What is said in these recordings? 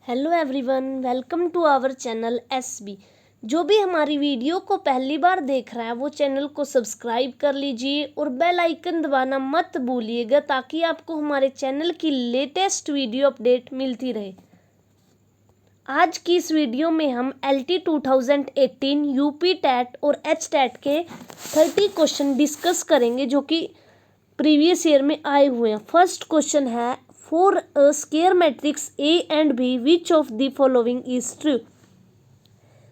Hello everyone, welcome to our channel SB. जो भी हमारी वीडियो को पहली बार देख रहा है वो चैनल को सब्सक्राइब कर लीजिए और बेल आइकन दबाना मत भूलिएगा ताकि आपको हमारे चैनल की लेटेस्ट वीडियो अपडेट मिलती रहे। आज की इस वीडियो में हम LT 2018 यूपी टैट और एच टैट के 30 क्वेश्चन डिस्कस करेंगे जो कि प्रीवियस ईयर में आए हुए हैं। फर्स्ट क्वेश्चन है, for a square matrix A and B which of the following is true।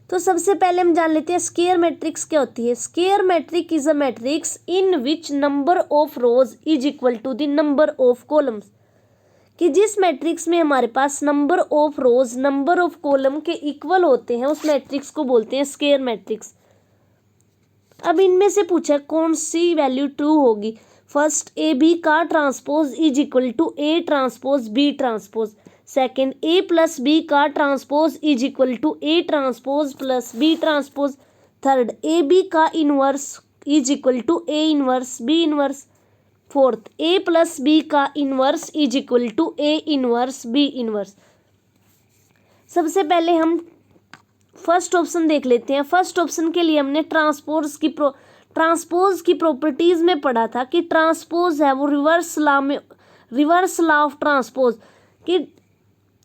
तो सबसे पहले हम जान लेते हैं स्क्वायर मैट्रिक्स क्या होती है। Square matrix is a matrix in which number of rows is equal to the number of columns, कि जिस मैट्रिक्स में हमारे पास number of rows number of column के इक्वल होते हैं उस मैट्रिक्स को बोलते हैं स्क्वायर मैट्रिक्स। अब इनमें से पूछा कौन सी वैल्यू ट्रू होगी। फर्स्ट, ए बी का transpose is equal to A transpose B transpose. Second, A plus B का transpose is equal to A transpose plus B transpose. Third, A B का inverse is equal to A inverse B inverse. Fourth, A plus B का inverse is equal to A inverse B inverse. सबसे पहले हम first option देख लेते हैं। First option के लिए हमने ट्रांसपोज की प्रॉपर्टीज में पढ़ा था कि ट्रांसपोज है वो रिवर्स लॉ ऑफ ट्रांसपोज, कि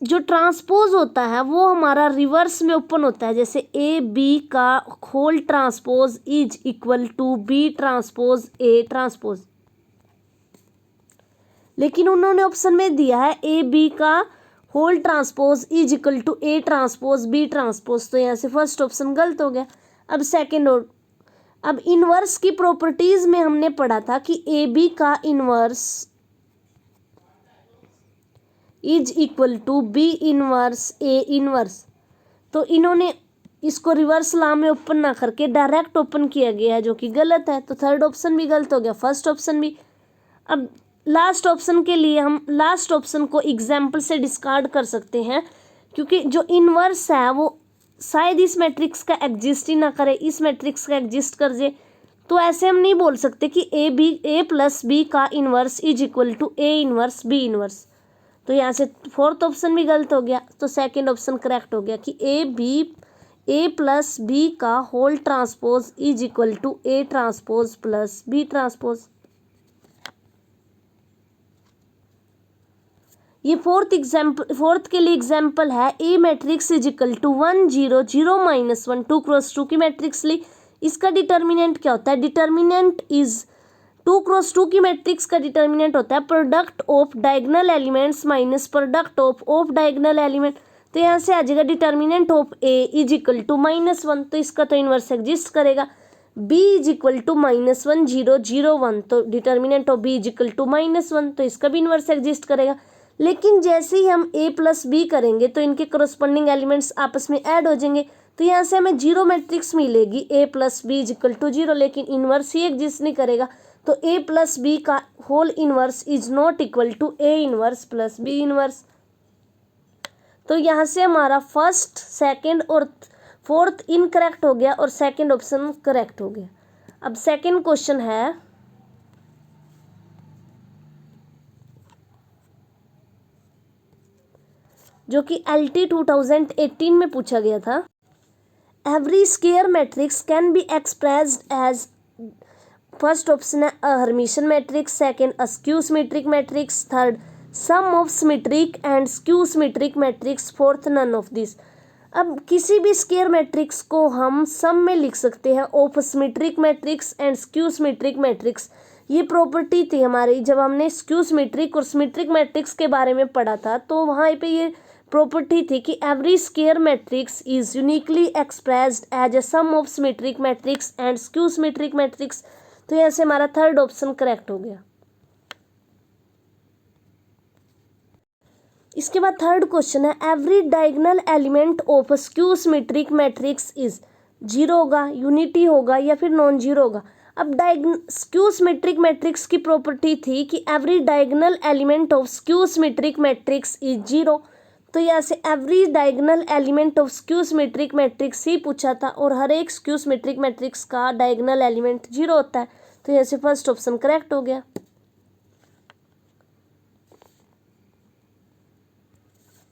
जो ट्रांसपोज होता है वो हमारा रिवर्स में ओपन होता है। जैसे ए बी का whole transpose is equal to B transpose A transpose, लेकिन उन्होंने ऑप्शन में दिया है ए बी का whole transpose is equal to A transpose B transpose, तो यहाँ से फर्स्ट ऑप्शन गलत हो गया। अब सेकेंड, अब इनवर्स की प्रॉपर्टीज में हमने पढ़ा था कि ए बी का inverse is equal to B inverse A inverse, तो इन्होंने इसको रिवर्स लॉ में ओपन ना करके डायरेक्ट ओपन किया गया है जो कि गलत है, तो थर्ड ऑप्शन भी गलत हो गया, फर्स्ट ऑप्शन भी। अब लास्ट ऑप्शन के लिए हम लास्ट ऑप्शन को एग्जाम्पल से डिस्कार्ड कर सकते हैं, क्योंकि जो इनवर्स है वो शायद इस मैट्रिक्स का एग्जिस्ट ही ना करे, इस मैट्रिक्स का एग्जिस्ट कर जाए, तो ऐसे हम नहीं बोल सकते कि ए प्लस बी का inverse is equal to A inverse B inverse, तो यहाँ से फोर्थ ऑप्शन भी गलत हो गया, तो सेकंड ऑप्शन करेक्ट हो गया कि ए प्लस बी का whole transpose is equal to A transpose plus B transpose. ये फोर्थ के लिए एग्जाम्पल है, A matrix is equal to 1 0 0 -1 2 cross 2 की मैट्रिक्स ली। इसका डिटर्मिनेंट क्या होता है? डिटर्मिनेंट इज 2 क्रॉस 2 की मैट्रिक्स का डिटर्मिनेंट होता है product of diagonal elements minus product of diagonal element, तो यहाँ से आ जाएगा determinant of A is equal to -1, तो इसका तो इनवर्स एग्जिस्ट करेगा। बी इज इक्वल टू -1 0 0 1, तो determinant of B is equal to -1, तो इसका भी इनवर्स एग्जिस्ट करेगा। लेकिन जैसे ही हम a प्लस बी करेंगे तो इनके करस्पॉन्डिंग एलिमेंट्स आपस में ऐड हो जाएंगे, तो यहाँ से हमें जीरो मैट्रिक्स मिलेगी a plus B is equal to 0, लेकिन इनवर्स ही एग्जिस्ट नहीं करेगा, तो a प्लस बी का whole inverse is not equal to a inverse plus B inverse. तो यहाँ से हमारा फर्स्ट सेकेंड और फोर्थ इनकरेक्ट हो गया और सेकेंड ऑप्शन करेक्ट हो गया। अब सेकेंड क्वेश्चन है, जो कि LT 2018 में पूछा गया था। Every square matrix can be expressed as, first option है a Hermitian matrix, second a skew symmetric matrix, third sum of symmetric and skew symmetric matrix, fourth none of this. अब किसी भी स्क्वायर मैट्रिक्स को हम सम में लिख सकते हैं of symmetric matrix and skew symmetric matrix. ये प्रॉपर्टी थी हमारी जब हमने स्क्यू सिमेट्रिक और सिमेट्रिक मैट्रिक्स के बारे में पढ़ा था, तो वहाँ पे ये प्रॉपर्टी थी कि every square matrix is uniquely expressed as a sum of symmetric matrix and skew symmetric matrix, तो यहाँ से हमारा थर्ड ऑप्शन करेक्ट हो गया। इसके बाद थर्ड क्वेश्चन है, every diagonal element of a skew symmetric matrix is, zero होगा, यूनिटी होगा या फिर नॉन जीरो होगा। अब स्क्यू सिमेट्रिक मैट्रिक्स की प्रॉपर्टी थी कि every diagonal element of skew symmetric matrix is zero, तो यहाँ से every diagonal element of skew symmetric matrix ही पूछा था और हर एक स्क्यू सिमेट्रिक मैट्रिक्स का डायगोनल एलिमेंट जीरो होता है, तो यहाँ से फर्स्ट ऑप्शन करेक्ट हो गया।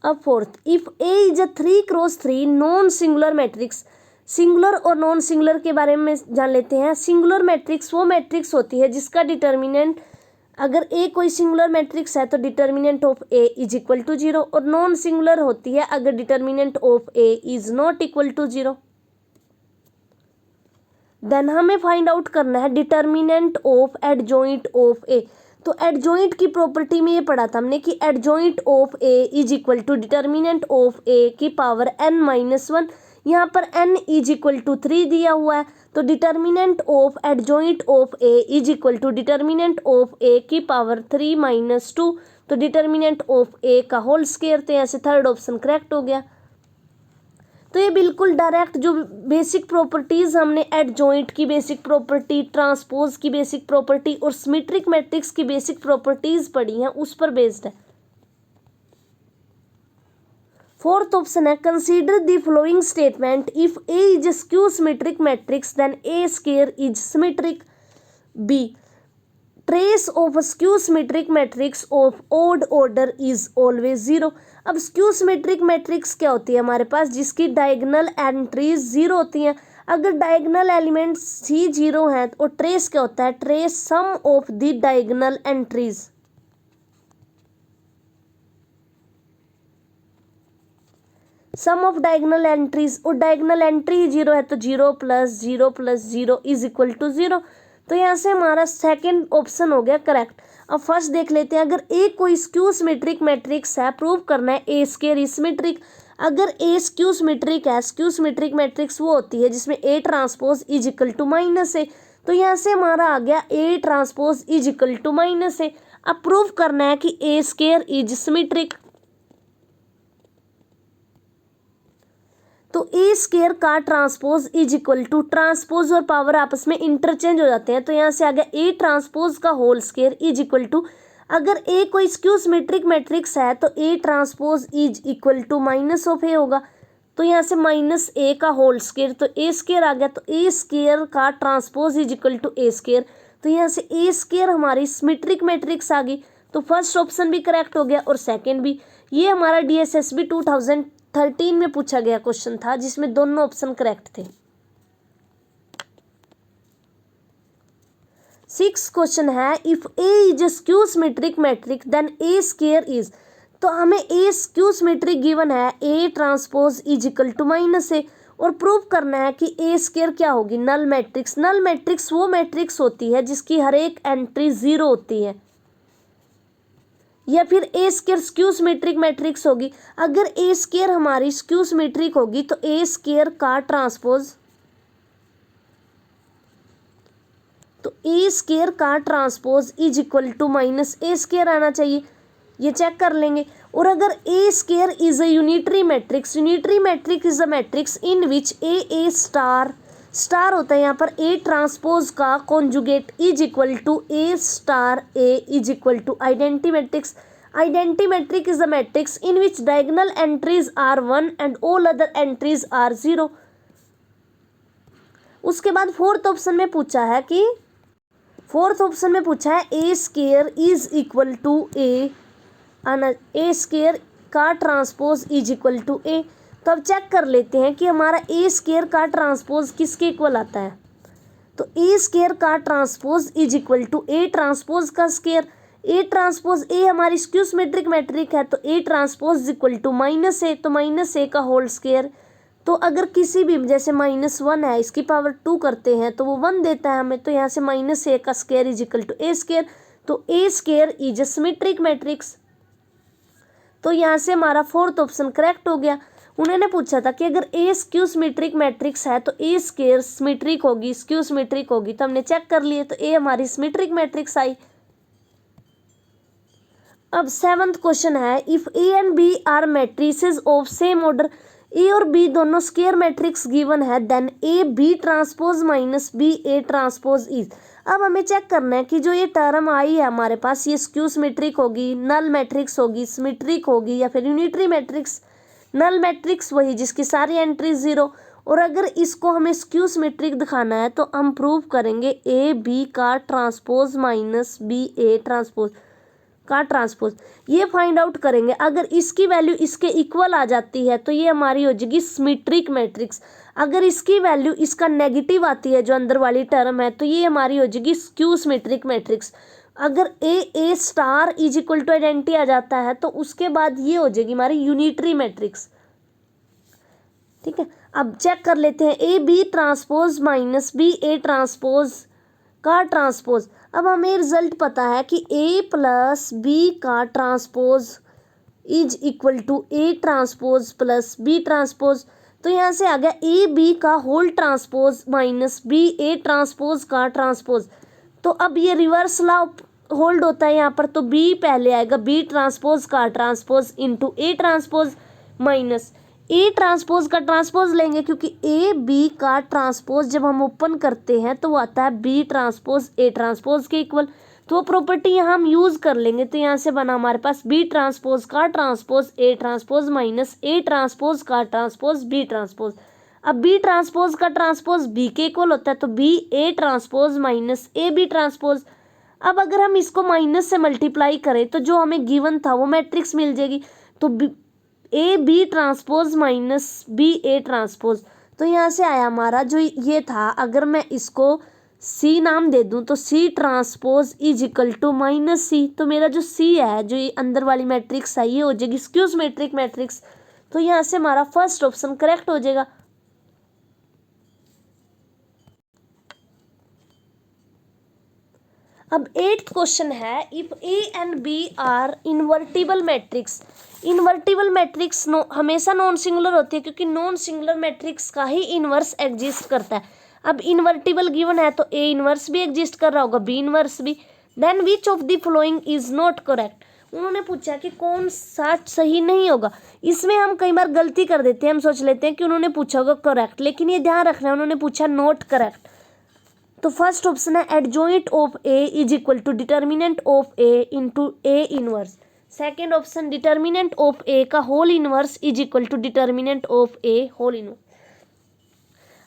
अब fourth, if A is a 3x3 non singular matrix. Singular और नॉन सिंगुलर के बारे में जान लेते हैं। सिंगुलर मैट्रिक्स वो मैट्रिक्स होती है जिसका डिटर्मिनेंट, अगर ए कोई सिंगुलर मैट्रिक्स है तो determinant of A is equal to 0, और नॉन सिंगुलर होती है अगर determinant of A is not equal to 0। Then हमें फाइंड आउट करना है determinant of adjoint of A. तो एडजॉइंट की प्रॉपर्टी में ये पढ़ा था हमने कि adjoint of A is equal to determinant of A की पावर n-1। यहाँ पर n इज इक्वल टू 3 दिया हुआ है, तो determinant of adjoint of A is equal to determinant of A की पावर 3-2, तो डिटर्मिनेंट ऑफ ए का होल स्क्वायर। तो ऐसे थर्ड ऑप्शन करेक्ट हो गया। तो ये बिल्कुल डायरेक्ट जो बेसिक प्रॉपर्टीज़ हमने एडजॉइंट की बेसिक प्रॉपर्टी, ट्रांसपोज की बेसिक प्रॉपर्टी और सिमेट्रिक मैट्रिक्स की बेसिक प्रॉपर्टीज़ पढ़ी हैं उस पर बेस्ड है। फोर्थ ऑप्शन है, consider the following statement, if A is skew symmetric matrix then A square is symmetric. B, trace of skew symmetric matrix of odd order is always 0। अब skew symmetric matrix क्या होती है हमारे पास, जिसकी diagonal entries 0 होती हैं। अगर diagonal elements ही 0 हैं और ट्रेस क्या होता है, trace sum of the diagonal entries. Sum of diagonal entries, और डायगोनल एंट्री 0 है तो 0 + 0 + 0 इज इक्वल टू 0। तो यहाँ से हमारा सेकंड ऑप्शन हो गया करेक्ट। अब फर्स्ट देख लेते हैं, अगर ए कोई स्क्यू सिमेट्रिक मैट्रिक्स है, प्रूव करना है ए स्क्वायर इज सिमेट्रिक। अगर ए स्क्यू सिमेट्रिक है, स्क्यू सिमेट्रिक मैट्रिक्स वो होती है जिसमें A transpose is equal to -a। तो यहाँ से हमारा आ गया A transpose is equal to -a। अब प्रूव करना है कि ए स्क्वायर इज सिमेट्रिक। तो ए स्क्वायर का transpose is equal to, transpose और पावर आपस में इंटरचेंज हो जाते हैं, तो यहाँ से आ गया ए ट्रांसपोज का whole square is equal to, अगर ए कोई स्क्यू सिमेट्रिक मैट्रिक्स है तो A transpose is equal to minus of A होगा। तो यहाँ से -a का होल स्क्वायर, तो ए स्क्वायर आ गया, तो ए स्क्वायर का transpose is equal to A square. तो यहाँ से ए स्क्वायर हमारी सिमेट्रिक मैट्रिक्स आ गई। तो फर्स्ट ऑप्शन भी करेक्ट हो गया और सेकेंड भी। ये हमारा DSSB 2013 में पूछा गया क्वेश्चन था जिसमें दोनों ऑप्शन करेक्ट थे। 6th क्वेश्चन है, if A is a skew symmetric matrix then A square is. तो हमें ए स्क्यू सिमेट्रिक गिवन है, A transpose is equal to -a, और प्रूव करना है कि ए स्क्वायर क्या होगी, नल मैट्रिक्स। नल मैट्रिक्स वो मैट्रिक्स होती है जिसकी हर एक एंट्री 0 होती है, या फिर A square skew symmetric matrix होगी। अगर ए स्क्वायर हमारी स्क्यू सिमेट्रिक होगी तो ए स्क्वायर का ट्रांसपोज, तो ए स्क्वायर का transpose is equal to -a square आना चाहिए, ये चेक कर लेंगे। और अगर A square is a unitary matrix, unitary matrix is a matrix in which A star, star होता है यहाँ पर ए ट्रांसपोज का conjugate is equal to A star A is equal to identity matrix. Identity matrix is a matrix in which diagonal entries are 1 and all other entries are 0। उसके बाद fourth option में पूछा है कि, fourth option में पूछा है A square is equal to A square का transpose is equal to A. तो अब चेक कर लेते हैं कि हमारा ए स्क्वायर का ट्रांसपोज किसके इक्वल आता है। तो ए स्क्वायर का transpose is equal to A transpose का स्क्वायर। ए ट्रांसपोज, ए हमारी स्क्यू सिमेट्रिक मैट्रिक है तो A transpose equal to -a, तो -a का होल स्क्वायर। तो अगर किसी भी, जैसे -1 है, इसकी पावर 2 करते हैं तो वो 1 देता है हमें, तो यहाँ से -a का square is equal to A square. तो A square is a symmetric matrix. तो यहाँ से हमारा फोर्थ ऑप्शन करेक्ट हो गया। उन्होंने पूछा था कि अगर ए स्क्यू सिमेट्रिक मैट्रिक्स है तो ए स्क्वायर सिमेट्रिक होगी, स्क्यू सिमेट्रिक होगी, तो हमने चेक कर लिए, तो ए हमारी सिमेट्रिक मैट्रिक्स आई। अब 7th क्वेश्चन है, if A and B are matrices of same order, A और बी दोनों स्क्वायर मैट्रिक्स गिवन है, then A B transpose minus B A transpose is. अब हमें चेक करना है कि जो ये टर्म आई है हमारे पास, ये स्क्यू सिमेट्रिक होगी, नल मैट्रिक्स होगी, सिमेट्रिक होगी, या फिर यूनिटरी मैट्रिक्स। नल मैट्रिक्स वही जिसकी सारी एंट्री 0, और अगर इसको हमें स्क्यू सिमेट्रिक दिखाना है तो हम प्रूव करेंगे ए बी का transpose minus B A transpose. का ट्रांसपोज, ये फाइंड आउट करेंगे। अगर इसकी वैल्यू इसके इक्वल आ जाती है तो ये हमारी हो जाएगी सिमेट्रिक मैट्रिक्स। अगर इसकी वैल्यू इसका नेगेटिव आती है जो अंदर वाली टर्म है तो ये हमारी हो जाएगी स्क्यू सिमेट्रिक मैट्रिक्स। अगर A star is equal to identity आ जाता है तो उसके बाद ये हो जाएगी हमारी यूनिटरी मैट्रिक्स। ठीक है, अब चेक कर लेते हैं A B transpose minus B A transpose का ट्रांसपोज। अब हमें रिजल्ट पता है कि ए प्लस बी का transpose is equal to A transpose plus B transpose. तो यहाँ से आ गया ए बी का whole transpose minus B A transpose का ट्रांसपोज। तो अब ये रिवर्स लॉ होल्ड होता है यहाँ पर, तो बी पहले आएगा, बी ट्रांसपोज का transpose into A transpose minus A transpose का ट्रांसपोज लेंगे, क्योंकि ए बी का ट्रांसपोज जब हम ओपन करते हैं तो वो आता है बी ट्रांसपोज ए ट्रांसपोज के इक्वल। तो वो प्रॉपर्टी यहाँ हम यूज़ कर लेंगे। तो यहाँ से बना हमारे पास बी ट्रांसपोज का transpose A transpose minus A transpose का ट्रांसपोज बी ट्रांसपोज। अब बी ट्रांसपोज का ट्रांसपोज बी के इक्वल होता है, तो B A transpose minus A B transpose. अब अगर हम इसको माइनस से मल्टीप्लाई करें तो जो हमें गिवन था वो मैट्रिक्स मिल जाएगी। तो A B transpose minus B A transpose. तो यहाँ से आया हमारा जो ये था, अगर मैं इसको सी नाम दे दूं तो C transpose is equal to minus C. तो मेरा जो सी है, जो ये अंदर वाली मैट्रिक्स है, ये हो जाएगी स्क्यू सिमेट्रिक मैट्रिक्स। तो यहाँ से हमारा फर्स्ट ऑप्शन करेक्ट हो जाएगा। अब 8th क्वेश्चन है, if A and B are invertible matrix. Invertible matrix हमेशा नॉन सिंगुलर होती है, क्योंकि नॉन सिंगुलर मैट्रिक्स का ही इन्वर्स एग्जिस्ट करता है। अब इन्वर्टिबल गिवन है तो ए इन्वर्स भी एग्जिस्ट कर रहा होगा, बी इन्वर्स भी। Then which of the following is not correct. उन्होंने पूछा कि कौन सा सही नहीं होगा। इसमें हम कई बार गलती कर देते हैं, हम सोच लेते हैं कि उन्होंने पूछा होगा करेक्ट, लेकिन ये ध्यान रखना है उन्होंने पूछा नॉट करेक्ट। तो फर्स्ट ऑप्शन है adjoint of A is equal to determinant of A into A inverse. Second option determinant of A का whole inverse is equal to determinant of A whole inverse.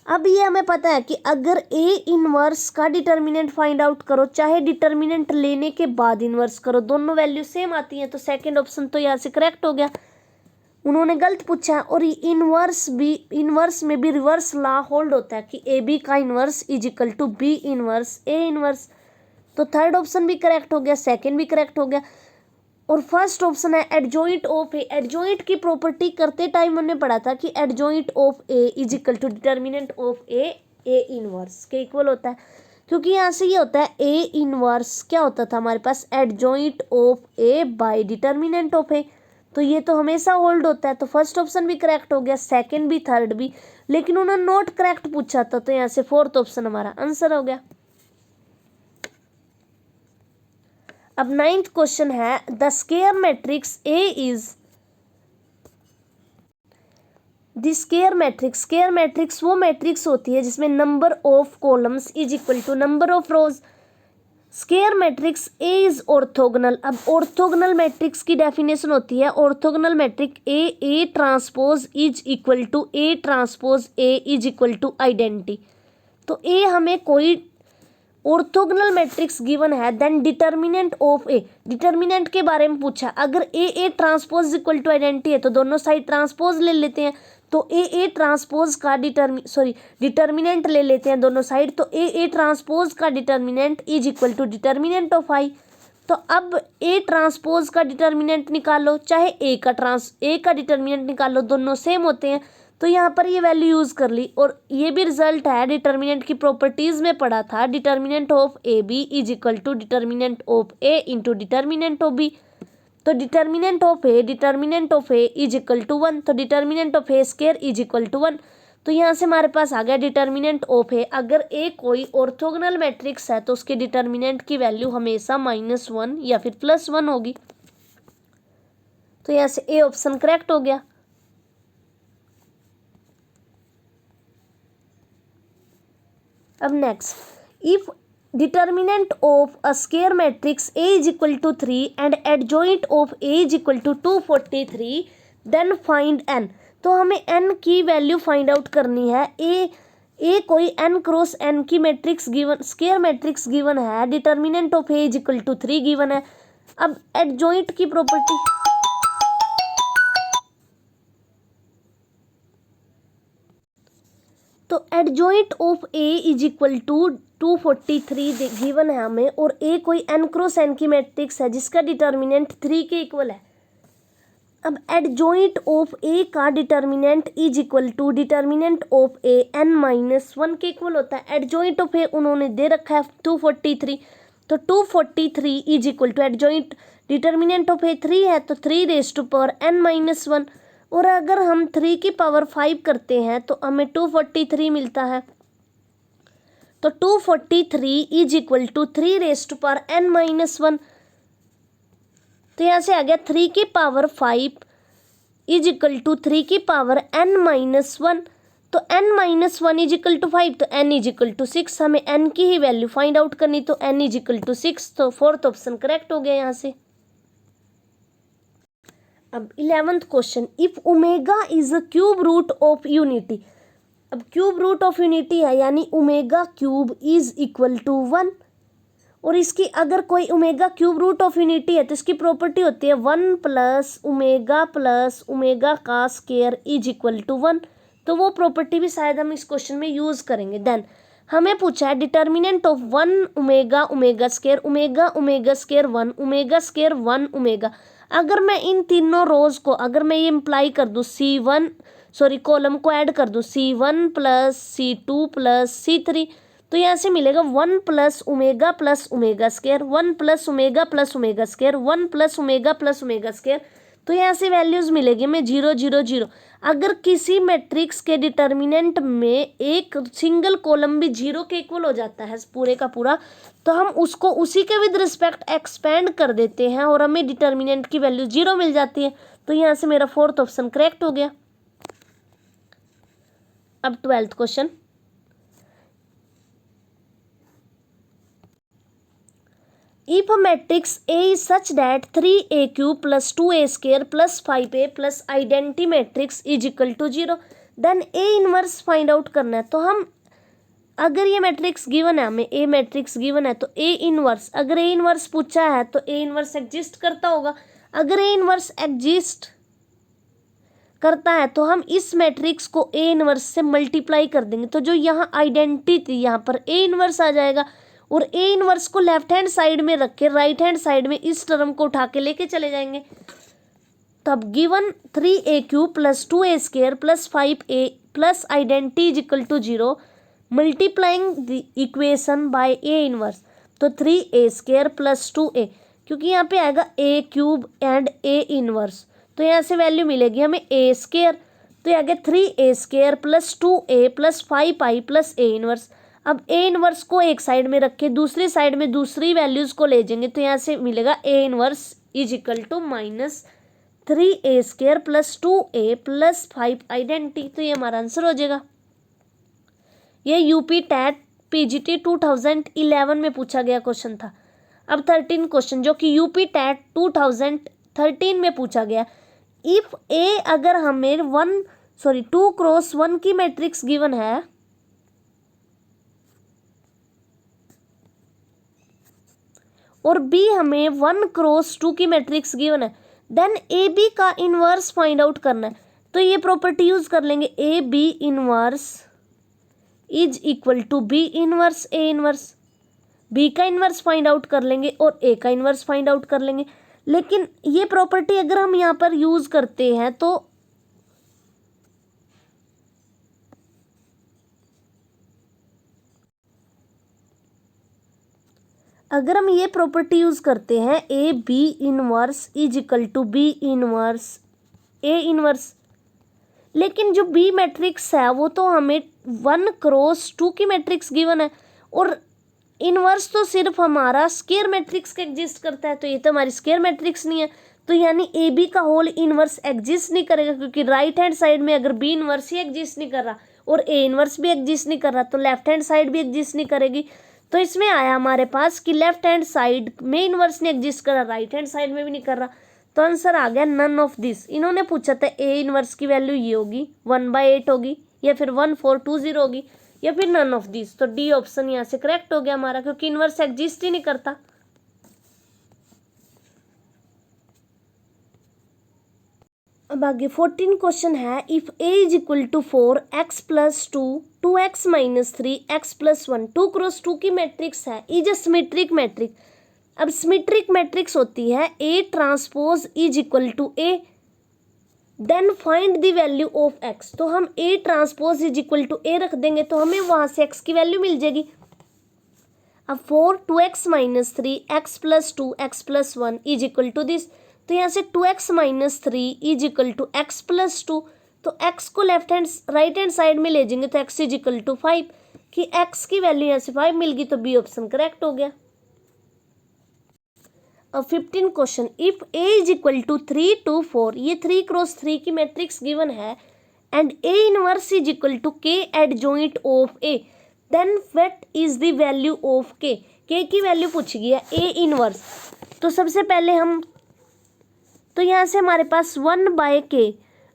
अब ये हमें पता है कि अगर ए इनवर्स का डिटर्मिनेंट फाइंड आउट करो, चाहे डिटर्मिनेंट लेने के बाद इनवर्स करो, दोनों वैल्यू सेम आती हैं। तो सेकेंड ऑप्शन तो यहाँ से करेक्ट हो गया। उन्होंने गलत पूछा है। और इनवर्स में भी रिवर्स लॉ होल्ड होता है कि ए बी का inverse is equal to B inverse A inverse. तो थर्ड ऑप्शन भी करेक्ट हो गया, सेकंड भी करेक्ट हो गया। और फर्स्ट ऑप्शन है एडजॉइंट ऑफ ए। एडजॉइंट की प्रॉपर्टी करते टाइम हमने पढ़ा था कि adjoint of A is equal to determinant of A inverse के इक्वल होता है, क्योंकि यहाँ से ये होता है ए इनवर्स क्या होता था हमारे पास, adjoint of A by determinant of A. तो ये तो हमेशा होल्ड होता है। तो फर्स्ट ऑप्शन भी करेक्ट हो गया, सेकंड भी, थर्ड भी। लेकिन उन्होंने नॉट करेक्ट पूछा था, तो यहाँ से फोर्थ ऑप्शन हमारा आंसर हो गया। अब 9th क्वेश्चन है, the square matrix A is the square matrix. Square matrix वो मैट्रिक्स होती है जिसमें number of columns is equal to number of rows. Square matrix A is orthogonal. अब ऑर्थोगोनल मैट्रिक्स की डेफिनेशन होती है, orthogonal matrix A transpose is equal to A transpose A is equal to identity. तो A हमें कोई orthogonal matrix given है, then determinant of A, determinant के बारे में पूछा। अगर A transpose equal to identity है तो दोनों साइड ट्रांसपोज ले लेते हैं। तो ए ट्रांसपोज का डिटर्मिनेंट ले लेते हैं दोनों साइड। तो ए ट्रांसपोज का determinant is equal to determinant of I. तो अब ए ट्रांसपोज का डिटर्मिनेंट निकालो, चाहे ए का डिटर्मिनेंट निकालो, दोनों सेम होते हैं। तो यहाँ पर ये वैल्यू यूज़ कर ली। और ये भी रिजल्ट है, डिटर्मिनेंट की प्रॉपर्टीज़ में पढ़ा था, determinant of A B is equal to determinant of A into determinant of B. तो determinant of A is equal to 1। तो determinant of A square is equal to 1। तो यहाँ से हमारे पास आ गया डिटर्मिनेंट ऑफ ए। अगर ए कोई ऑर्थोगोनल मैट्रिक्स है तो उसके डिटर्मिनेंट की वैल्यू हमेशा -1 या फिर +1 होगी। तो यहाँ से ए ऑप्शन करेक्ट हो गया। अब next, if determinant of a square matrix A is equal to 3 and adjoint of A is equal to 243, then find N. तो हमें एन की वैल्यू फाइंड आउट करनी है। ए कोई एन क्रॉस एन की matrix given, square matrix given है, determinant of A is equal to 3 given है। अब एडजॉइंट की प्रॉपर्टी, तो adjoint of A is equal to 243 given है हमें, और ए कोई n क्रॉस n की मैट्रिक्स है जिसका डिटर्मिनेंट 3 के इक्वल है। अब एडजॉइंट ऑफ ए का determinant is equal to determinant of A n-1 के इक्वल होता है। एडजॉइंट ऑफ ए उन्होंने दे रखा है 243, तो 243 is equal to adjoint determinant of A 3 है, तो 3n-1, और अगर हम 3 की पावर 5 करते हैं तो हमें 243 मिलता है। तो 243 इज इक्वल टू 3n-1, तो यहाँ से आ गया 3 की पावर 5 इज इक्वल टू 3 की पावर n-1, तो n-1 इज इक्वल टू 5, तो n इज इक्वल टू 6, हमें n की ही वैल्यू फाइंड आउट करनी, तो n इज इक्वल टू 6, तो फोर्थ ऑप्शन करेक्ट हो गया यहाँ से। अब 11th question, if omega is a cube root of unity. अब क्यूब रूट ऑफ यूनिटी है यानी omega cube is equal to 1, और इसकी अगर कोई omega cube root of unity है तो इसकी प्रॉपर्टी होती है 1 प्लस ओमेगा का स्क्वायर इज इक्वल टू 1, तो वो प्रॉपर्टी भी शायद हम इस क्वेश्चन में यूज करेंगे। देन हमें पूछा है determinant of 1 omega square 1 omega. अगर मैं इन तीनों रोज को अगर मैं ये इम्प्लाई कर दूँ कॉलम को ऐड कर दूँ C1 plus C2 plus C3, तो यहाँ से मिलेगा 1 plus omega square 1 plus omega square 1 plus omega square, तो यहाँ से वैल्यूज मिलेगी हमें 0 0 0। अगर किसी मैट्रिक्स के डिटर्मिनेंट में एक सिंगल कॉलम भी 0 के इक्वल हो जाता है पूरे का पूरा, तो हम उसको उसी के विद रिस्पेक्ट एक्सपेंड कर देते हैं और हमें डिटर्मिनेंट की वैल्यू 0 मिल जाती है, तो यहाँ से मेरा फोर्थ ऑप्शन करेक्ट हो गया। अब 12th question, if a matrix A is such that 3a cube plus 2a square plus 5a plus identity matrix is equal to 0, then A inverse find out करना है। तो हम अगर ये मैट्रिक्स गिवन है, हमें A मैट्रिक्स गिवन है, तो A इनवर्स, अगर A इनवर्स पूछा है तो A इनवर्स एग्जिस्ट करता होगा। अगर A इनवर्स एग्जिस्ट करता है तो हम इस मैट्रिक्स को A इनवर्स से मल्टीप्लाई कर देंगे, तो जो यहाँ आइडेंटिटी थी यहाँ पर A इनवर्स आ जाएगा, और A इनवर्स को लेफ्ट हैंड साइड में रख के राइट हैंड साइड में इस टर्म को उठा के लेके चले जाएंगे। तब given 3a cube plus 2a square plus 5a plus identity is equal to 0, multiplying the equation by A inverse, तो 3a स्क्वायर प्लस 2a, क्योंकि यहाँ पे आएगा a cube and A inverse, तो यहाँ से वैल्यू मिलेगी हमें A स्क्वायर, तो यहाँ गया 3a square plus 2a plus 5i plus A inverse. अब A इनवर्स को एक साइड में रख के दूसरी साइड में दूसरी वैल्यूज को ले जाएंगे, तो यहाँ से मिलेगा A inverse is equal to -3a square plus 2a plus 5 identity, तो ये हमारा आंसर हो जाएगा। ये यूपी टैट PGT 2011 में पूछा गया क्वेश्चन था। अब 13 क्वेश्चन जो कि यूपी टैट 2013 में पूछा गया, इफ A अगर हमें 2 क्रॉस 1 की मैट्रिक्स गिवन है और B हमें 1 क्रॉस 2 की मैट्रिक्स गिवन है, देन AB का इनवर्स फाइंड आउट करना है, तो ये प्रॉपर्टी यूज कर लेंगे AB inverse is equal to B inverse A inverse. B का इनवर्स फाइंड आउट कर लेंगे और A का इनवर्स फाइंड आउट कर लेंगे, लेकिन ये प्रॉपर्टी अगर हम यहाँ पर यूज करते हैं तो अगर हम ये प्रॉपर्टी यूज करते हैं A B inverse is equal to B inverse A inverse, लेकिन जो बी मैट्रिक्स है वो तो हमें 1 क्रॉस 2 की मैट्रिक्स गिवन है और इनवर्स तो सिर्फ हमारा स्क्वायर मैट्रिक्स का एग्जिस्ट करता है, तो ये तो हमारी स्क्वायर मैट्रिक्स नहीं है, तो यानी ए बी का होल इनवर्स एग्जिस्ट नहीं करेगा, क्योंकि राइट हैंड साइड में अगर बी इनवर्स ही एग्जिस्ट नहीं कर रहा और ए इनवर्स भी एग्जिस्ट नहीं कर रहा तो लेफ्ट हैंड साइड भी एग्जिस्ट नहीं करेगी। तो इसमें आया हमारे पास कि लेफ्ट हैंड साइड में इनवर्स नहीं एग्जिस्ट कर रहा, राइट हैंड साइड में भी नहीं कर रहा, तो आंसर आ गया नन ऑफ दिस। इन्होंने पूछा था ए इनवर्स की वैल्यू ये होगी 1/8 होगी या फिर 1420 होगी या फिर नन ऑफ दिस, तो डी ऑप्शन यहाँ से करेक्ट हो गया हमारा, क्योंकि इनवर्स एग्जिस्ट ही नहीं करता। अब आगे 14 क्वेश्चन है, if A is equal to 4 x plus 2 2x minus 3 x plus 1 2 cross 2 की मैट्रिक्स है, इज अ सिमेट्रिक मैट्रिक्स। अब सिमेट्रिक मैट्रिक्स होती है A transpose is equal to A, then find the value of x. तो हम A transpose is equal to A रख देंगे तो हमें वहाँ से एक्स की वैल्यू मिल जाएगी। अब 4 2x minus 3 x plus 2 x plus 1 is equal to this, तो यहाँ से 2x minus 3 is equal to x plus 2, तो x को राइट हैंड साइड में ले जाएंगे तो x इज इक्वल टू 5, कि x की वैल्यू यहाँ से 5 मिल गई, तो बी ऑप्शन करेक्ट हो गया। अब 15 question, if a is equal to 3 2 4, ये 3 क्रॉस 3 की मैट्रिक्स गिवन है, and a inverse is equal to k adjoint of a, then what is the value of k। k की वैल्यू पूछी गई है a इनवर्स, तो सबसे पहले हम, तो यहाँ से हमारे पास 1/k,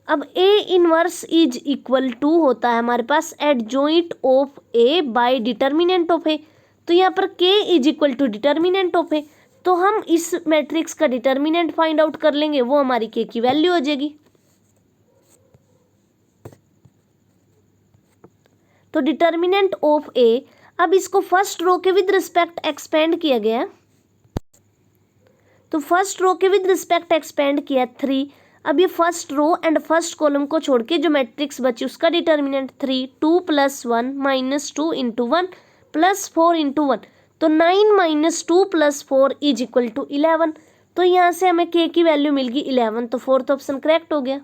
अब a inverse is equal to होता है हमारे पास adjoint of a by determinant of a, तो यहाँ पर k is equal to determinant of a, तो हम इस मैट्रिक्स का डिटर्मिनेंट फाइंड आउट कर लेंगे, वो हमारी k की वैल्यू हो जाएगी। तो डिटर्मिनेंट ऑफ a, अब इसको फर्स्ट रो के विद रिस्पेक्ट एक्सपेंड किया गया है, तो फर्स्ट रो के विद रिस्पेक्ट एक्सपेंड किया 3, अब ये first row and first column को छोड़ के जो मैट्रिक्स बची उसका determinant 3 2 plus 1 minus 2 into 1 plus 4 into 1, तो 9 minus 2 plus 4 is equal to 11, तो यहाँ से हमें k की वैल्यू मिल गई 11, तो फोर्थ ऑप्शन करेक्ट हो गया।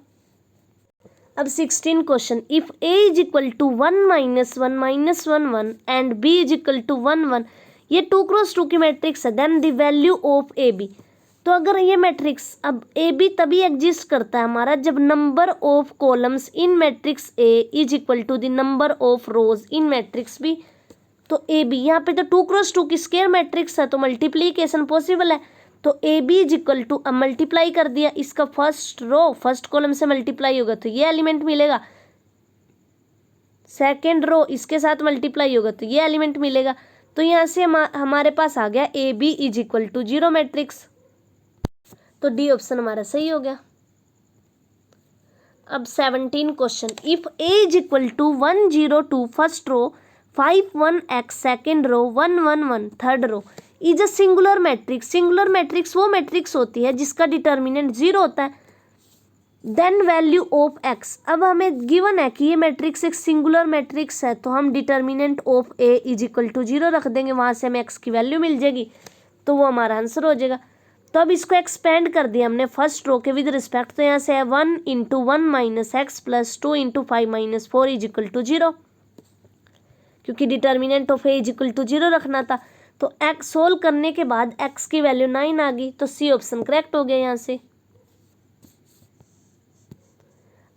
अब 16 question, if a is equal to 1 minus 1 minus 1 1 and b is equal to 1 1, ये 2 क्रॉस 2 की मैट्रिक्स है, then the value of A B. तो अगर ये मैट्रिक्स, अब ए बी तभी एग्जिस्ट करता है हमारा जब number of columns in matrix A is equal to the number of rows in matrix B, तो ए बी, यहाँ पे तो 2 क्रॉस 2 की स्क्वायर मैट्रिक्स है तो मल्टीप्लीकेशन पॉसिबल है, तो A B is equal to, अब मल्टीप्लाई कर दिया, इसका फर्स्ट रो फर्स्ट कॉलम से मल्टीप्लाई होगा तो ये एलिमेंट मिलेगा, सेकेंड रो इसके साथ मल्टीप्लाई होगा तो ये एलिमेंट मिलेगा, तो यहाँ से हमारे पास आ गया A B is equal to 0 matrix, तो डी ऑप्शन हमारा सही हो गया। अब 17 question, if A is equal to 1 0 2 first row 5 1 x second row 1 1 1 third row is a singular matrix. Singular matrix वो मैट्रिक्स होती है जिसका डिटर्मिनेंट 0 होता है, देन वैल्यू ऑफ x। अब हमें गिवन है कि ये मैट्रिक्स एक सिंगुलर मैट्रिक्स है, तो हम determinant of a is equal to 0 रख देंगे, वहाँ से हमें x की वैल्यू मिल जाएगी, तो वो हमारा आंसर हो जाएगा। तो अब इसको एक्सपेंड कर दिया हमने फर्स्ट रो के विद रिस्पेक्ट, तो यहाँ से है 1 into 1 minus x plus 2 into 5 minus 4 is equal to 0, क्योंकि determinant of A is equal to 0 रखना था, तो एक्स सोल्व करने के बाद एक्स की वैल्यू 9 आ गई, तो सी ऑप्शन करेक्ट हो गया यहाँ से।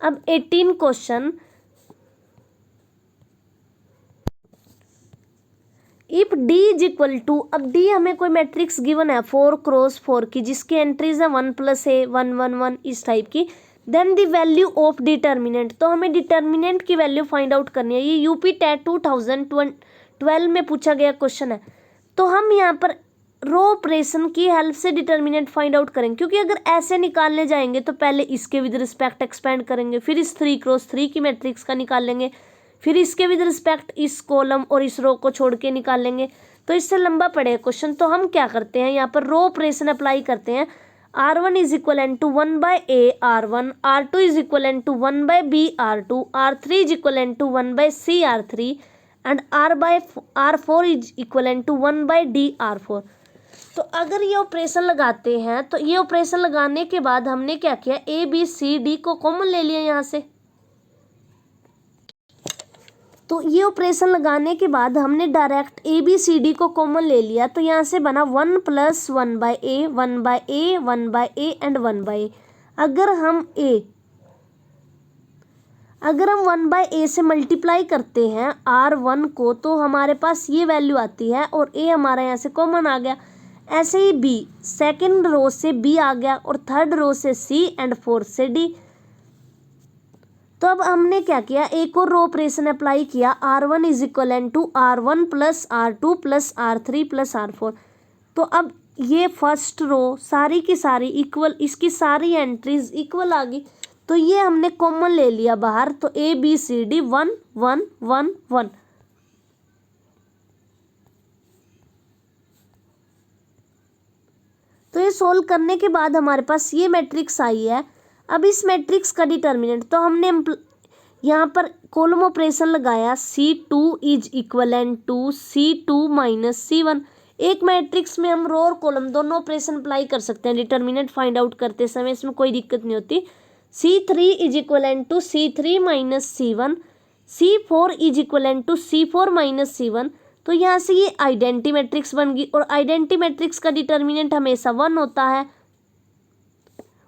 अब 18 question, if D is equal to, अब डी हमें कोई मैट्रिक्स गिवन है 4 क्रॉस 4 की जिसकी एंट्रीज है 1 प्लस ए 1 1 1 इस टाइप की, then the value of determinant, तो हमें डिटर्मिनेंट की वैल्यू फाइंड आउट करनी है। ये यूपी टेट 2012 में पूछा गया क्वेश्चन है, तो हम यहाँ पर रो ऑपरेशन की हेल्प से डिटर्मिनेंट फाइंड आउट करेंगे, क्योंकि अगर ऐसे निकालने जाएंगे तो पहले इसके विद रिस्पेक्ट एक्सपेंड करेंगे, फिर इस 3 क्रॉस 3 की मैट्रिक्स का निकाल लेंगे, फिर इसके विद रिस्पेक्ट इस कॉलम और इस रो को छोड़ के निकाल लेंगे, तो इससे लंबा पड़ेगा क्वेश्चन। तो हम क्या करते हैं, यहाँ पर रो ऑपरेशन अप्लाई करते हैं, R1 is equal and to 1/a R1, R2 is equal and to 1/b R2, R3 is equal and to 1/c R3 and R4 is equal and to 1/d R4। तो अगर ये operation लगाते हैं, तो ये operation लगाने के बाद हमने क्या किया, ए बी सी डी को कॉमन ले लिया यहाँ से, तो ये ऑपरेशन लगाने के बाद हमने direct A B C D को कॉमन ले लिया, तो यहाँ से बना 1 plus 1/a 1/a 1/a and 1/a। अगर हम 1/a से मल्टीप्लाई करते हैं R1 को, तो हमारे पास ये वैल्यू आती है और a हमारा यहाँ से कॉमन आ गया। ऐसे ही b, सेकेंड रो से b आ गया और थर्ड रो से c एंड फोर्थ से d। तो अब हमने क्या किया, एक और रो ऑपरेशन अप्लाई किया, R1 is equal and to R1 plus R2 plus R3 plus R4। तो अब ये फर्स्ट रो सारी की सारी इक्वल, इसकी सारी एंट्रीज इक्वल आ गई, तो ये हमने कॉमन ले लिया बाहर, तो ए बी सी डी 1 1 1 1। तो ये सोल्व करने के बाद हमारे पास ये मैट्रिक्स आई है। अब इस मैट्रिक्स का डिटर्मिनेंट, तो हमने यहाँ पर कॉलम ऑपरेशन लगाया, C2 is equivalent to C2 minus C1। एक मैट्रिक्स में हम रो और कॉलम दोनों ऑपरेशन अप्लाई कर सकते हैं डिटर्मिनेंट फाइंड आउट करते समय, इसमें कोई दिक्कत नहीं होती। C3 is equivalent to C3 minus C1, C4 is equivalent to C4 minus C1। तो यहाँ से ये आइडेंटिटी मैट्रिक्स बन गई, और आइडेंटिटी मैट्रिक्स का डिटर्मिनेंट हमेशा 1 होता है।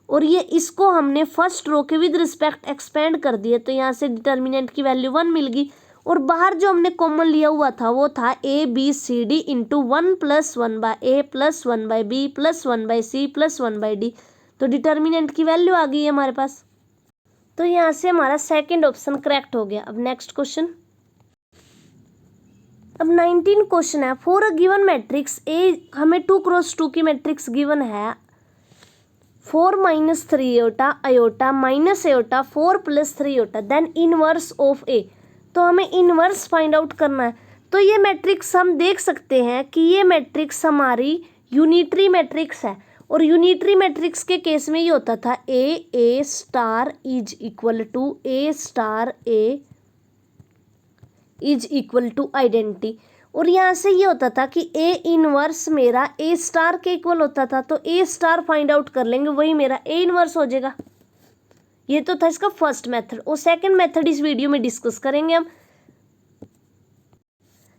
और ये इसको हमने फर्स्ट रो के विद रिस्पेक्ट एक्सपेंड कर दिए, तो यहाँ से डिटर्मिनेंट की वैल्यू 1 मिल गई। और बाहर जो हमने कॉमन लिया हुआ था वो था A B C D into 1 + 1 by A + 1 by B + 1 by C + 1 by D. तो डिटर्मिनेंट की वैल्यू आ गई है हमारे पास। तो यहाँ से हमारा सेकंड ऑप्शन करेक्ट हो गया। अब नेक्स्ट क्वेश्चन, अब 19 क्वेश्चन है। For a given matrix A, हमें 2 क्रॉस 2 की मैट्रिक्स गिवन है, 4 - 3 iota iota minus iota 4 + 3 iota, then inverse of A. तो हमें इनवर्स फाइंड आउट करना है। तो ये मैट्रिक्स हम देख सकते हैं कि ये मैट्रिक्स हमारी यूनिटरी मैट्रिक्स है, और यूनिटरी मैट्रिक्स के केस में ये होता था A star is equal to A star A is equal to identity. और यहाँ से ये होता था कि ए इनवर्स मेरा ए स्टार के इक्वल होता था, तो ए स्टार फाइंड आउट कर लेंगे, वही मेरा ए इनवर्स हो जाएगा। ये तो था इसका फर्स्ट मेथड, और सेकंड मेथड इस वीडियो में डिस्कस करेंगे हम।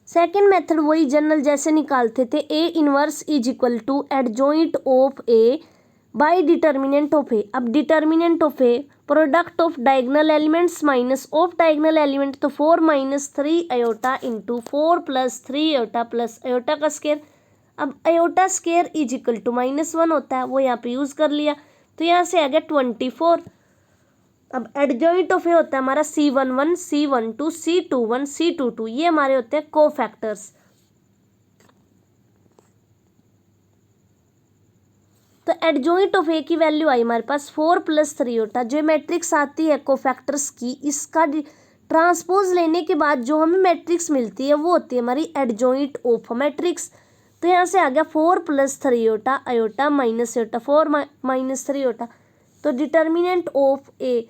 सेकंड मेथड वही जनरल जैसे निकालते थे, A inverse is equal to adjoint of A by determinant of A. अब determinant of A product of diagonal elements minus of diagonal element, तो 4 - 3 iota into 4 + 3 iota plus iota का square. अब iota square is equal to -1 होता है, वो यहाँ पे use कर लिया, तो यहाँ से आ गया 24। अब एडजॉइंट ऑफ ए होता है हमारा C11 C12 C21 C22, ये हमारे होते हैं कोफैक्टर्स। तो एडजॉइंट ऑफ ए की वैल्यू आई हमारे पास 4 + 3 आयोटा। जो मैट्रिक्स आती है कोफैक्टर्स की, इसका ट्रांसपोज लेने के बाद जो हमें मैट्रिक्स मिलती है वो होती है हमारी एडजॉइंट ऑफ मैट्रिक्स। तो यहाँ से आ गया 4 + 3 iota iota minus iota 4 - 3 iota. तो determinant of A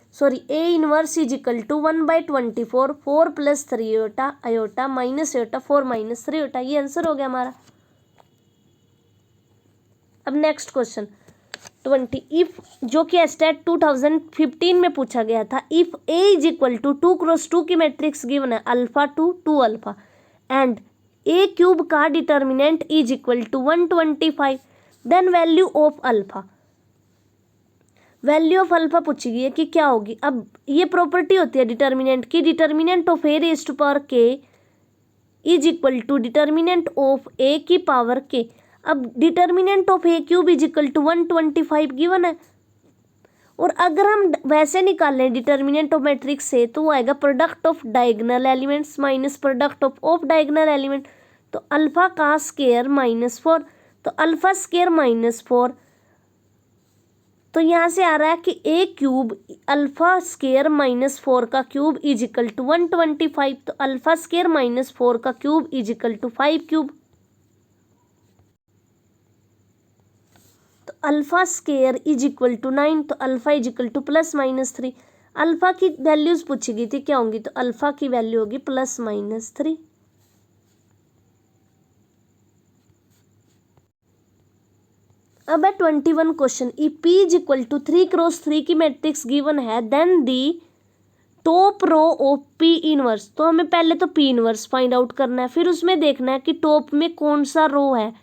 inverse is equal to 1/24 4 + 3 iota iota minus iota 4 - 3 iota, ये आंसर हो गया हमारा। अब नेक्स्ट क्वेश्चन 20, इफ, जो कि एस्टेट 2015 में पूछा गया था, if A is equal to 2 cross 2 की मैट्रिक्स गिवन है alpha 2 2 alpha and A cube का determinant is equal to 125, then value of alpha. Value of alpha पूछी गई है कि क्या होगी। अब ये प्रॉपर्टी होती है डिटर्मिनेंट की, determinant of A raise to power के is equal to determinant of A की पावर के। अब determinant of A cube is equal to 125 given है, और अगर हम वैसे निकाल लें डिटर्मिनेंट ऑफ मैट्रिक्स से, तो वो आएगा product of diagonal elements minus product of diagonal element. तो अल्फा का स्क्वायर -4, तो अल्फा स्क्वायर -4, तो यहाँ से आ रहा है कि ए क्यूब अल्फा स्क्वायर -4 का क्यूब इज इक्वल टू 125, तो अल्फा स्क्वायर -4 का cube is equal to 5 cube. तो alpha square is equal to 9, तो alpha is equal to +-3। Alpha की वैल्यूज पूछी गई थी क्या होंगी, तो अल्फा की वैल्यू होगी +-3। अब है 21 question, E P is equal to 3 cross 3 की मैट्रिक्स गिवन है, then the top row of P inverse. तो हमें पहले तो P इनवर्स फाइंड आउट करना है, फिर उसमें देखना है कि टॉप में कौन सा रो है,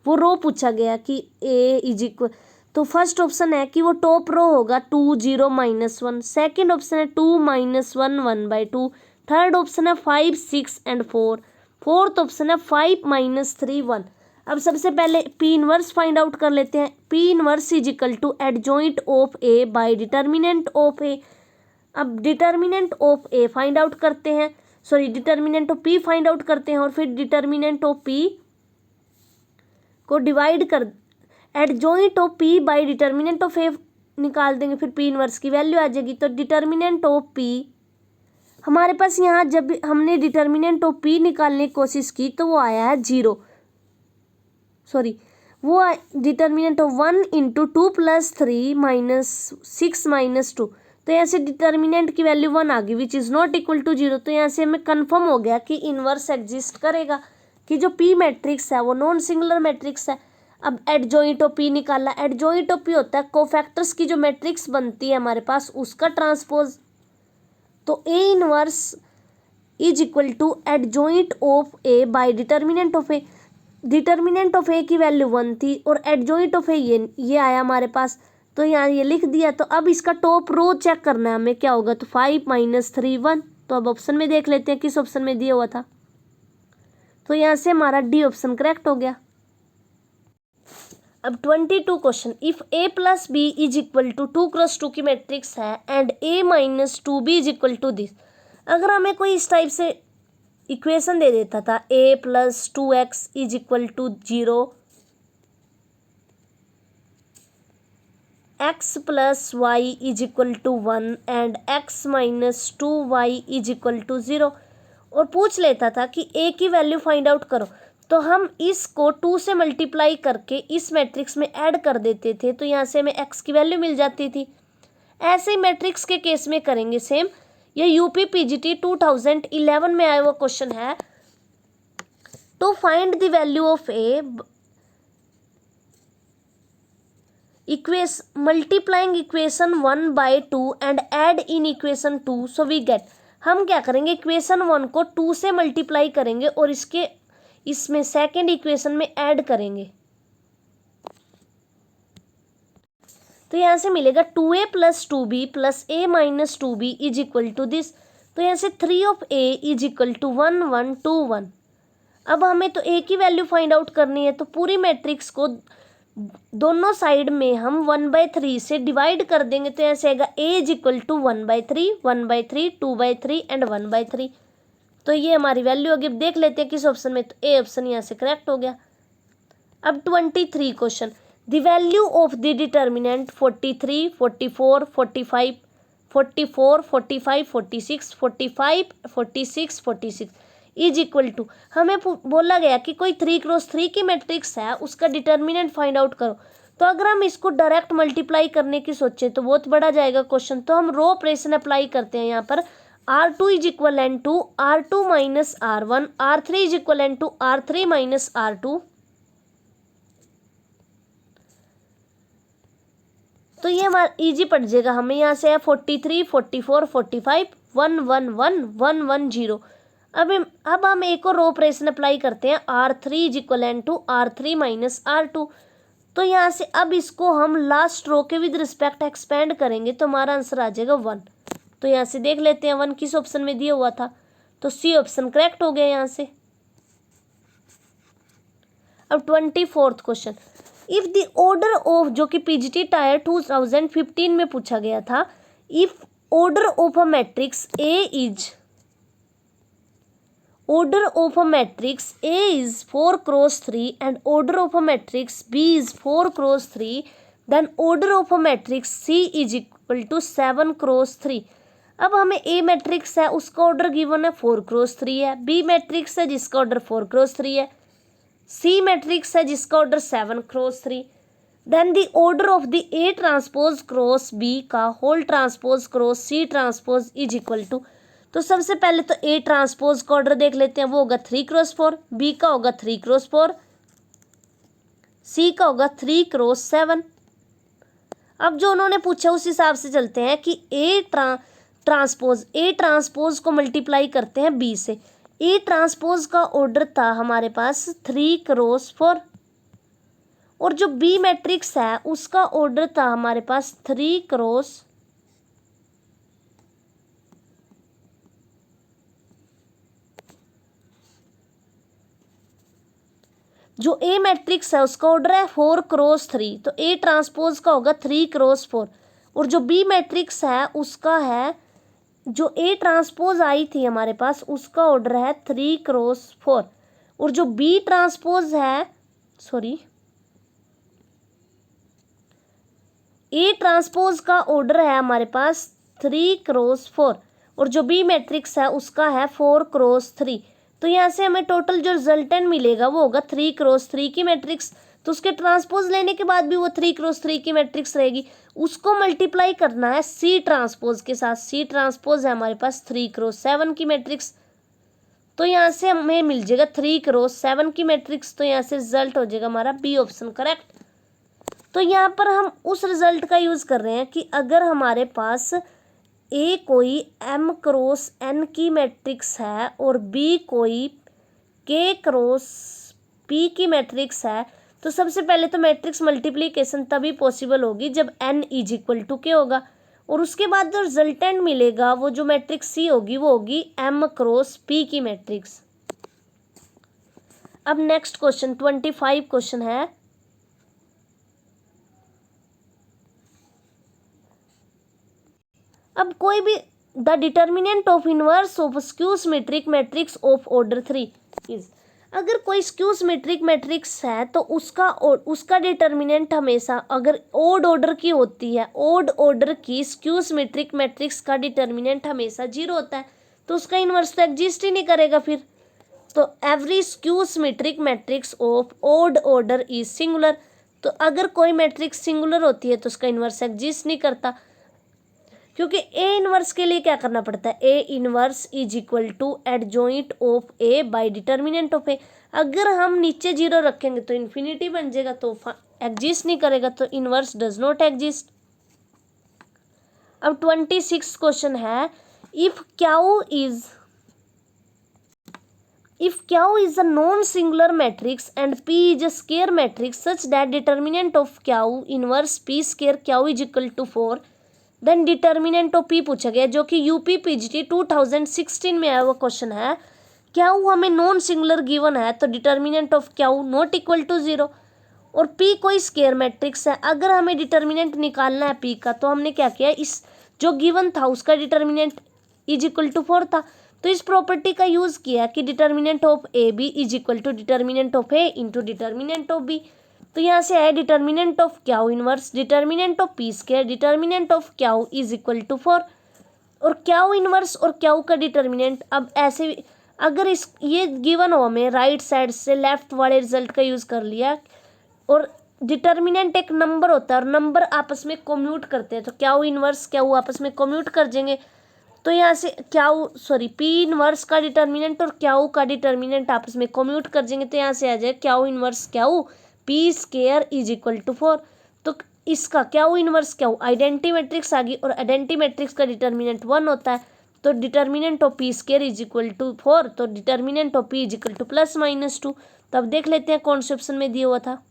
वो रो पूछा गया कि A इज इक्वल, तो फर्स्ट ऑप्शन है कि वो टॉप रो होगा 2 0 -1, सेकेंड ऑप्शन है 2 - 1 1/2, थर्ड ऑप्शन है 5 6 and 4, फोर्थ ऑप्शन है 5 - 3 1। अब सबसे पहले P इनवर्स फाइंड आउट कर लेते हैं। P inverse is equal to adjoint of A by determinant of A। अब determinant of A find out करते हैं, determinant of P find out करते हैं, और फिर डिटर्मिनेंट ऑफ P को डिवाइड कर, adjoint of P by determinant of A निकाल देंगे, फिर पी इनवर्स की वैल्यू आ जाएगी। तो डिटर्मिनेंट ऑफ पी हमारे पास यहाँ जब हमने डिटर्मिनेंट ऑफ पी निकालने की कोशिश की तो वो आया है 0, सॉरी वो डिटर्मिनेंट ऑफ 1 इंटू 2 + 3 - 6 - 2, तो यहाँ से डिटर्मिनेंट की वैल्यू 1 आ गई which is not equal to 0। तो यहाँ से हमें कन्फर्म हो गया कि इनवर्स एग्जिस्ट करेगा, कि जो पी मैट्रिक्स है वो नॉन सिंगुलर मैट्रिक्स है। अब एडजॉइंट ऑफ पी निकाला, एडजॉइंट ऑफ पी होता है कोफैक्टर्स की जो मैट्रिक्स बनती है हमारे पास उसका ट्रांसपोज। तो A inverse is equal to adjoint of A by determinant of A. Determinant of A की वैल्यू 1 थी और एडजॉइंट ऑफ ए ये आया हमारे पास, तो यहाँ ये लिख दिया। तो अब इसका टॉप रो चेक करना है हमें, क्या होगा, तो 5 - 3 1। तो अब ऑप्शन में देख लेते हैं किस ऑप्शन में दिया हुआ था, तो यहाँ से हमारा डी ऑप्शन करेक्ट हो गया। अब 22 question, if a + b is equal to 2 × 2 की मैट्रिक्स है and a - 2b is equal to this. अगर हमें कोई इस टाइप से इक्वेशन दे देता था a + 2x is equal to 0, x + y is equal to 1 and x - 2y is equal to 0, और पूछ लेता था कि a की वैल्यू फाइंड आउट करो, तो हम इसको 2 से मल्टीप्लाई करके इस मैट्रिक्स में ऐड कर देते थे, तो यहाँ से हमें x की वैल्यू मिल जाती थी। ऐसे ही मैट्रिक्स के केस में करेंगे सेम। ये यूपी पीजीटी 2011 में आया हुआ क्वेश्चन है। To find the value of A multiplying equation 1/2 and add in equation 2 so we get. हम क्या करेंगे, इक्वेशन 1 को 2 से मल्टीप्लाई करेंगे और इसमें सेकेंड इक्वेशन में ऐड करेंगे, तो यहाँ से मिलेगा 2a + 2b + a - 2b is equal to this. तो यहाँ से 3 of a is equal to 1 1 2 1। अब हमें तो a की वैल्यू फाइंड आउट करनी है, तो पूरी मैट्रिक्स को दोनों साइड में हम 1/3 से डिवाइड कर देंगे, तो ऐसे आएगा a is equal to 1/3 1/3 2/3 and 1/3। तो ये हमारी वैल्यू होगी। अब देख लेते हैं किस ऑप्शन में, तो ए ऑप्शन यहाँ से करेक्ट हो गया। अब 23 question, the value of the determinant 43 44 45 44 45 46 45 46 46 is equal to. हमें बोला गया कि कोई 3 × 3 की मैट्रिक्स है, उसका डिटर्मिनेंट फाइंड आउट करो। तो अगर हम इसको डायरेक्ट मल्टीप्लाई करने की सोचे तो बहुत बड़ा जाएगा क्वेश्चन, तो हम रो ऑपरेशन अप्लाई करते हैं। यहाँ पर R2 is equal to R2 - R1, R3 is equal to R3 - R2। तो ये हमारा इजी पड़ जाएगा। हमें यहाँ से है 43 44 45 1 1 1 1 1 0। अब हम एक और रो ऑपरेशन अप्लाई करते हैं, R3 is equal to R3 - R2। तो यहाँ से अब इसको हम लास्ट रो के विद रिस्पेक्ट एक्सपेंड करेंगे, तो हमारा आंसर आ जाएगा 1। तो यहाँ से देख लेते हैं 1 किस ऑप्शन में दिया हुआ था, तो सी ऑप्शन करेक्ट हो गया यहाँ से। अब 24 question, if the order of, जो कि पीजीटी टायर 2015 में पूछा गया था, if order of a matrix order of a matrix A is 4 × 3 and order of a matrix B is 4 × 3, then order of a matrix C is equal to 7 × 3। अब हमें A matrix है, उसका order given है 4 × 3 है, B matrix है जिसका order 4 × 3 है, C matrix है जिसका order 7 × 3। Then the order of the A transpose cross B का whole transpose cross C transpose is equal to. तो सबसे पहले तो A ट्रांसपोज का ऑर्डर देख लेते हैं, वो होगा 3 × 4, B का होगा 3 × 4, C का होगा 3 × 7। अब जो उन्होंने पूछा उस हिसाब से चलते हैं कि A ट्रांसपोज को मल्टीप्लाई करते हैं B से। A ट्रांसपोज का ऑर्डर था हमारे पास 3 × 4, और जो B मैट्रिक्स है उसका ऑर्डर था हमारे पास 3 × जो A मैट्रिक्स है उसका ऑर्डर है 4 × 3, तो A ट्रांसपोज का होगा 3 × 4, और जो B मैट्रिक्स है उसका है, जो A ट्रांसपोज आई थी हमारे पास उसका ऑर्डर है 3 × 4, और जो B ट्रांसपोज है ए ट्रांसपोज का ऑर्डर है हमारे पास 3x4 और जो बी मैट्रिक्स है उसका है 4x3। तो यहाँ से हमें टोटल जो रिजल्टेंट मिलेगा वो होगा 3x3 की मैट्रिक्स। तो उसके ट्रांसपोज लेने के बाद भी वो 3x3 की मैट्रिक्स रहेगी, उसको मल्टीप्लाई करना है सी ट्रांसपोज के साथ। सी ट्रांसपोज है हमारे पास 3x7 की मैट्रिक्स। तो यहाँ से हमें मिल जाएगा 3x7 की मैट्रिक्स। तो यहाँ से रिजल्ट हो जाएगा हमारा बी ऑप्शन करेक्ट। तो यहाँ पर हम उस रिजल्ट का यूज़ कर रहे हैं कि अगर हमारे पास ए कोई m×n की मैट्रिक्स है और बी कोई k×p की मैट्रिक्स है, तो सबसे पहले तो मैट्रिक्स मल्टीप्लिकेशन तभी पॉसिबल होगी जब n = k होगा, और उसके बाद जो रिजल्टेंट मिलेगा वो जो मैट्रिक्स सी होगी वो होगी m×p की मैट्रिक्स। अब नेक्स्ट क्वेश्चन 25 क्वेश्चन है। अब कोई भी the determinant of inverse of skew symmetric matrix of order 3 is, अगर कोई स्क्यू सिमेट्रिक मैट्रिक्स है तो उसका डिटर्मिनेंट हमेशा अगर ओड ऑर्डर की होती है, ओड ऑर्डर की स्क्यू सिमेट्रिक मैट्रिक्स का डिटर्मिनेंट हमेशा 0 होता है, तो उसका इनवर्स तो एग्जिस्ट ही नहीं करेगा फिर। तो every skew symmetric matrix of odd order is singular. तो अगर कोई मैट्रिक्स सिंगुलर होती है तो उसका इनवर्स एग्जिस्ट नहीं करता, क्योंकि ए इनवर्स के लिए क्या करना पड़ता है, A inverse = adjoint of A by determinant of A. अगर हम नीचे 0 रखेंगे तो इन्फिनिटी बन जाएगा, तो एग्जिस्ट नहीं करेगा, तो इनवर्स डज नॉट एग्जिस्ट। अब 26 क्वेश्चन है, if Q is a non singular matrix and P is a square matrix such that determinant of Q inverse P square Q = 4, then determinant of P पूछा गया, जो कि UP PGT 2016 में आया हुआ question है। क्यू हमें नॉन सिंगुलर गिवन है तो determinant of Q not equal to 0, और पी कोई स्केयर मैट्रिक्स है। अगर हमें डिटर्मिनेंट निकालना है पी का, तो हमने क्या किया, इस जो गिवन था उसका डिटर्मिनेंट = 4 था, तो इस प्रॉपर्टी का यूज़ किया कि determinant of A B = determinant of A into determinant of B. तो यहाँ से है determinant of Q inverse determinant of P square determinant of Q = 4, और क्यू इनवर्स और क्यू का डिटर्मिनेंट। अब ऐसे अगर इस ये गिवन हो हमें राइट साइड से लेफ्ट वाले रिजल्ट का यूज़ कर लिया, और डिटर्मिनेंट एक नंबर होता है और नंबर आपस में कोम्यूट करते हैं, तो क्यू इनवर्स क्यू आपस में कोम्यूट कर देंगे। तो यहाँ से पी इनवर्स का डिटर्मिनेंट और क्यू का डिटर्मिनेंट आपस में कोम्यूट कर देंगे, तो यहाँ से आ जाए Q inverse Q P square = 4। तो इसका Q inverse Q identity matrix आ गई, और आइडेंटिटी मैट्रिक्स का डिटर्मिनेंट 1 होता है, तो डिटर्मिनेंट ऑफ पी स्केयर = 4, तो डिटर्मिनेंट ऑफ पी = +-2। तो अब देख लेते हैं कौन से ऑप्शन में दिया हुआ था,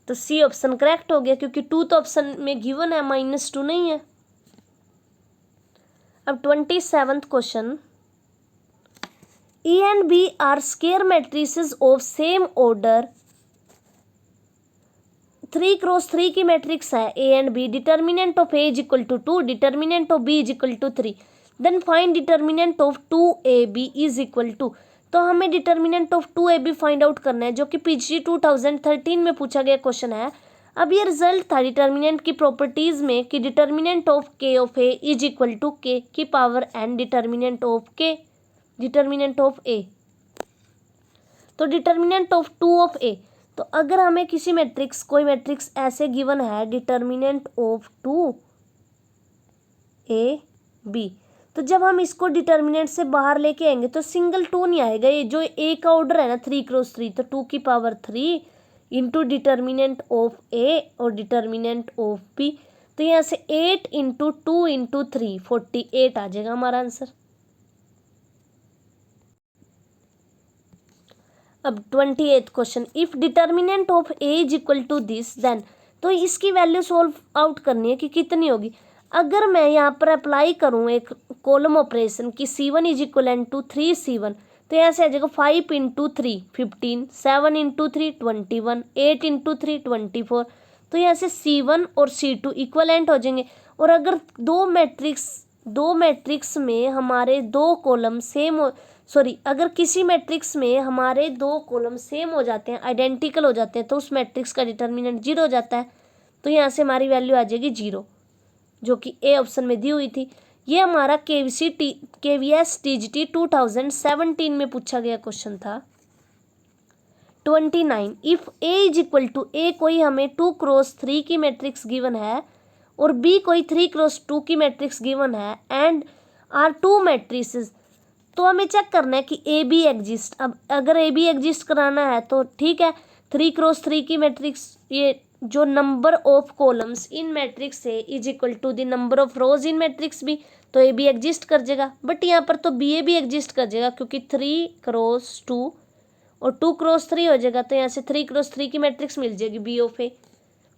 तो सी ऑप्शन करेक्ट हो गया, क्योंकि 2 तो ऑप्शन में गिवन है, -2 नहीं है। अब 27th question, A and B are square matrices of same order 3x3 की मैट्रिक्स है A and B, determinant of A = 2 determinant of B = 3, then find determinant of 2ab = तो हमें determinant of 2ab find out करना है, जो कि PGT 2013 में पूछा गया क्वेश्चन है। अब ये रिजल्ट था डिटर्मिनेंट की प्रॉपर्टीज में कि determinant of k of a = k की power n determinant of a, तो डिटर्मिनेंट ऑफ 2 ऑफ a। तो अगर हमें किसी मैट्रिक्स कोई मैट्रिक्स ऐसे गिवन है डिटर्मिनेंट ऑफ 2ab, तो जब हम इसको डिटर्मिनेंट से बाहर लेके आएंगे तो सिंगल 2 नहीं आएगा, ये जो a का ऑर्डर है ना 3x3, तो 2 की power 3 into determinant of a और डिटर्मिनेंट ऑफ b, तो यहाँ से 8 × 2 × 3 48 आ जाएगा हमारा आंसर। अब 28th question, if determinant of a = this then, तो इसकी वैल्यू सॉल्व आउट करनी है कि कितनी होगी। अगर मैं यहाँ पर अप्लाई करूँ एक कॉलम ऑपरेशन की c1 = 3c1, तो यहाँ से आ जाएगा 5 × 3 15, 7 × 3 21, 8 × 3 24, तो यहाँ से c1 और c2 इक्वलेंट हो जाएंगे। और अगर दो मैट्रिक्स में हमारे 2 कॉलम सॉरी, अगर किसी मैट्रिक्स में हमारे 2 कॉलम सेम हो जाते हैं, आइडेंटिकल हो जाते हैं, तो उस मैट्रिक्स का डिटर्मिनेंट 0 हो जाता है। तो यहाँ से हमारी वैल्यू आ जाएगी 0, जो कि ए ऑप्शन में दी हुई थी। ये हमारा KVS TGT 2017 में पूछा गया क्वेश्चन था। 29, if A is equal to A कोई हमें 2x3 की मैट्रिक्स गिवन है और B कोई 3x2 की मैट्रिक्स गिवन है एंड आर 2 मैट्रिसेस, तो हमें चेक करना है कि ए बी एग्जिस्ट। अब अगर ए बी एग्जिस्ट कराना है तो ठीक है, 3x3 की मैट्रिक्स, ये जो number of columns in matrix है is equal to the number of rows in matrix भी, तो ए बी एग्जिस्ट कर जाएगा। बट यहाँ पर तो बी ए भी एग्जिस्ट कर जाएगा क्योंकि 3x2 और 2x3 हो जाएगा, तो यहाँ से 3x3 की मैट्रिक्स मिल जाएगी बी ऑफ ए।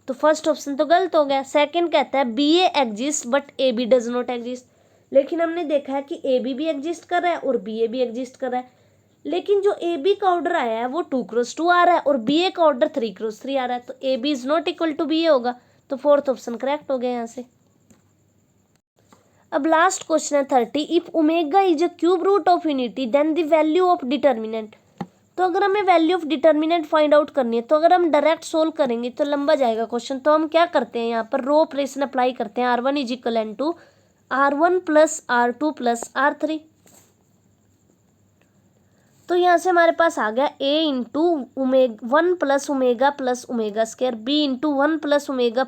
तो फर्स्ट ऑप्शन तो गलत हो गया। सेकंड कहता है B A exist but A B does not exist, लेकिन हमने देखा है कि ए बी भी एग्जिस्ट कर रहा है और बी ए भी एग्जिस्ट कर रहा है, लेकिन जो ए बी का ऑर्डर आया है वो 2x2 आ रहा है और बी ए का ऑर्डर 3x3 आ रहा है, तो A B is not equal to B A होगा। तो फोर्थ ऑप्शन करेक्ट हो गया यहाँ से। अब लास्ट क्वेश्चन है 30, if omega is a cube root of unity then the value of determinant. तो अगर हमें value of determinant find out करनी है, तो अगर हम डायरेक्ट सोल्व करेंगे तो लंबा जाएगा क्वेश्चन, तो हम क्या करते हैं, यहाँ पर रो ऑपरेशन अप्लाई करते हैं। R1 is equal to R1 plus R2 plus R3। तो यहाँ से हमारे पास आ गया A into 1 plus omega square, B into 1 plus omega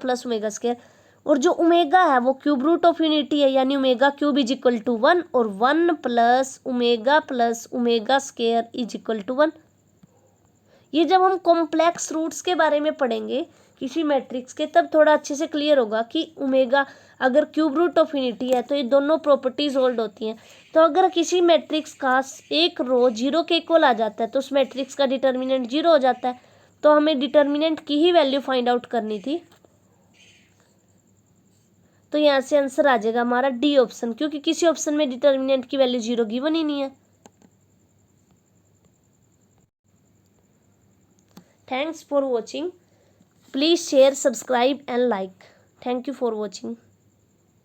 square, और जो ओमेगा है वो क्यूब रूट ऑफ यूनिटी है, यानी omega cube is equal to 1 और 1 plus omega square is equal to 1। ये जब हम कॉम्प्लेक्स रूट्स के बारे में पढ़ेंगे किसी मैट्रिक्स के, तब थोड़ा अच्छे से क्लियर होगा कि ओमेगा अगर क्यूब रूट ऑफ यूनिटी है तो ये दोनों प्रॉपर्टीज होल्ड होती हैं। तो अगर किसी मैट्रिक्स का एक रो 0 के इक्वल आ जाता है तो उस मैट्रिक्स का डिटर्मिनेंट 0 हो जाता है। तो हमें डिटर्मिनेंट की ही वैल्यू फाइंड आउट करनी थी, तो यहाँ से आंसर आ जाएगा हमारा डी ऑप्शन, क्योंकि किसी ऑप्शन में डिटर्मिनेंट की वैल्यू 0 गिवन ही नहीं है। Thanks for watching. Please share, subscribe and like. Thank you for watching.